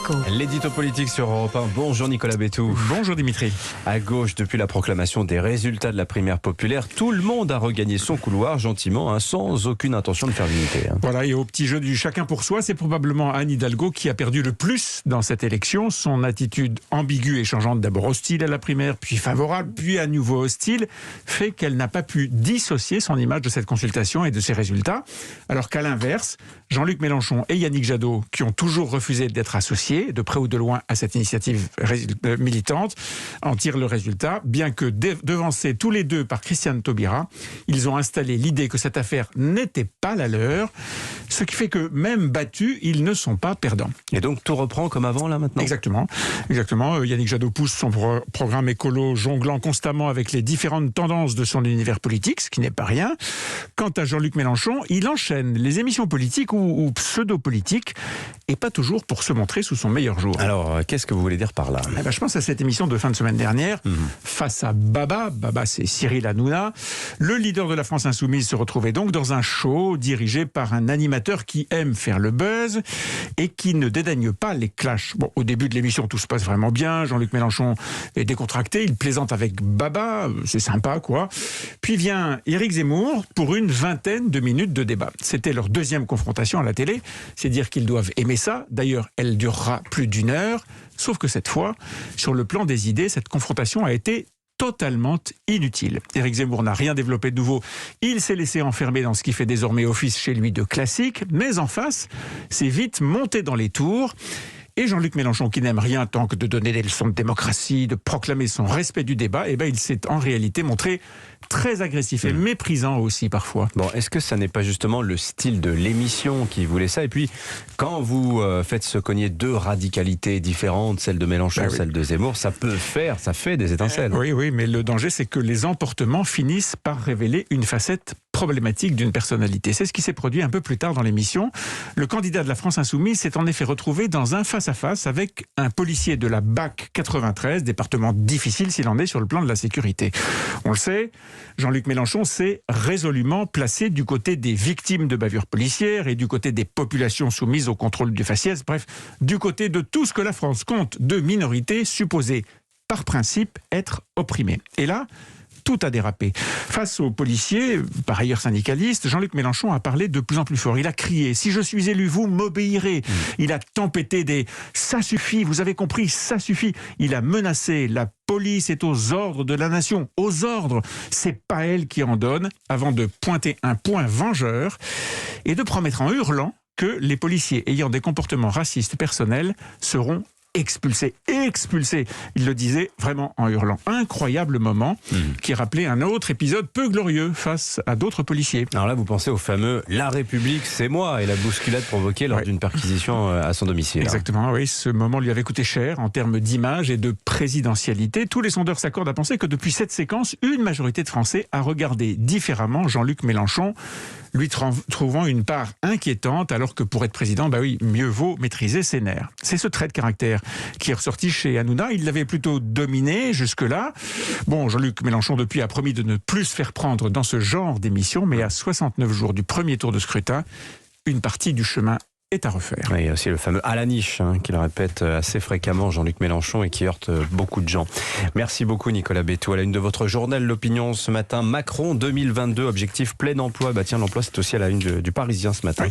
Écho. L'édito politique sur Europe 1. Bonjour Nicolas Bétou. Bonjour Dimitri. À gauche, depuis la proclamation des résultats de la primaire populaire, tout le monde a regagné son couloir gentiment, sans aucune intention de faire l'unité. Voilà, et au petit jeu du chacun pour soi, c'est probablement Anne Hidalgo qui a perdu le plus dans cette élection. Son attitude ambiguë et changeante, d'abord hostile à la primaire, puis favorable, puis à nouveau hostile, fait qu'elle n'a pas pu dissocier son image de cette consultation et de ses résultats. Alors qu'à l'inverse, Jean-Luc Mélenchon et Yannick Jadot, qui ont toujours refusé d'être associés, de près ou de loin, à cette initiative militante, en tirent le résultat, bien que devancés tous les deux par Christiane Taubira, ils ont installé l'idée que cette affaire n'était pas la leur, ce qui fait que même battus, ils ne sont pas perdants. Et donc tout reprend comme avant là maintenant ? Exactement. Yannick Jadot pousse son programme écolo, jonglant constamment avec les différentes tendances de son univers politique, ce qui n'est pas rien. Quant à Jean-Luc Mélenchon, il enchaîne les émissions politiques ou pseudo-politiques, et pas toujours pour se montrer sous son meilleur jour. Alors, qu'est-ce que vous voulez dire par là ? Je pense à cette émission de fin de semaine dernière, face à Baba. Baba, c'est Cyril Hanouna. Le leader de la France Insoumise se retrouvait donc dans un show dirigé par un animateur qui aime faire le buzz et qui ne dédaigne pas les clashs. Bon, au début de l'émission, tout se passe vraiment bien. Jean-Luc Mélenchon est décontracté, il plaisante avec Baba, c'est sympa, quoi. Puis vient Éric Zemmour pour une vingtaine de minutes de débat. C'était leur deuxième confrontation à la télé. C'est dire qu'ils doivent aimer ça. D'ailleurs, elle durera plus d'1 heure. Sauf que cette fois, sur le plan des idées, cette confrontation a été totalement inutile. Éric Zemmour n'a rien développé de nouveau. Il s'est laissé enfermer dans ce qui fait désormais office chez lui de classique. Mais en face, c'est vite monté dans les tours. Et Jean-Luc Mélenchon, qui n'aime rien tant que de donner des leçons de démocratie, de proclamer son respect du débat, il s'est en réalité montré très agressif et méprisant aussi parfois. Bon, est-ce que ça n'est pas justement le style de l'émission qui voulait ça ? Et puis, quand vous faites se cogner deux radicalités différentes, celle de Mélenchon, celle de Zemmour, ça fait des étincelles. Oui, mais le danger, c'est que les emportements finissent par révéler une facette problématique d'une personnalité. C'est ce qui s'est produit un peu plus tard dans l'émission. Le candidat de la France Insoumise s'est en effet retrouvé dans un face-à-face avec un policier de la BAC 93, département difficile s'il en est sur le plan de la sécurité. On le sait, Jean-Luc Mélenchon s'est résolument placé du côté des victimes de bavures policières et du côté des populations soumises au contrôle du faciès, bref, du côté de tout ce que la France compte de minorités supposées par principe être opprimées. Et là, tout a dérapé. Face aux policiers, par ailleurs syndicalistes, Jean-Luc Mélenchon a parlé de plus en plus fort. Il a crié « Si je suis élu, vous m'obéirez ». Il a tempêté des « Ça suffit, vous avez compris, ça suffit ». Il a menacé « La police est aux ordres de la nation ». Aux ordres, c'est pas elle qui en donne, avant de pointer un point vengeur et de promettre en hurlant que les policiers ayant des comportements racistes personnels seront expulsé. Il le disait vraiment en hurlant. Incroyable moment qui rappelait un autre épisode peu glorieux face à d'autres policiers. Alors là, vous pensez au fameux « La République, c'est moi » et la bousculade provoquée lors d'une perquisition à son domicile. Exactement, oui. Ce moment lui avait coûté cher en termes d'image et de présidentialité. Tous les sondeurs s'accordent à penser que depuis cette séquence, une majorité de Français a regardé différemment Jean-Luc Mélenchon, lui trouvant une part inquiétante, alors que pour être président, mieux vaut maîtriser ses nerfs. C'est ce trait de caractère qui est ressorti chez Hanouna. Il l'avait plutôt dominé jusque-là. Bon, Jean-Luc Mélenchon, depuis, a promis de ne plus se faire prendre dans ce genre d'émission, mais à 69 jours du premier tour de scrutin, une partie du chemin est à refaire. Il y a aussi le fameux « à la niche » qu'il répète assez fréquemment, Jean-Luc Mélenchon, et qui heurte beaucoup de gens. Merci beaucoup Nicolas Bétou. À la une de votre journal L'Opinion ce matin, Macron 2022, objectif plein emploi. L'emploi c'est aussi à la une du Parisien ce matin.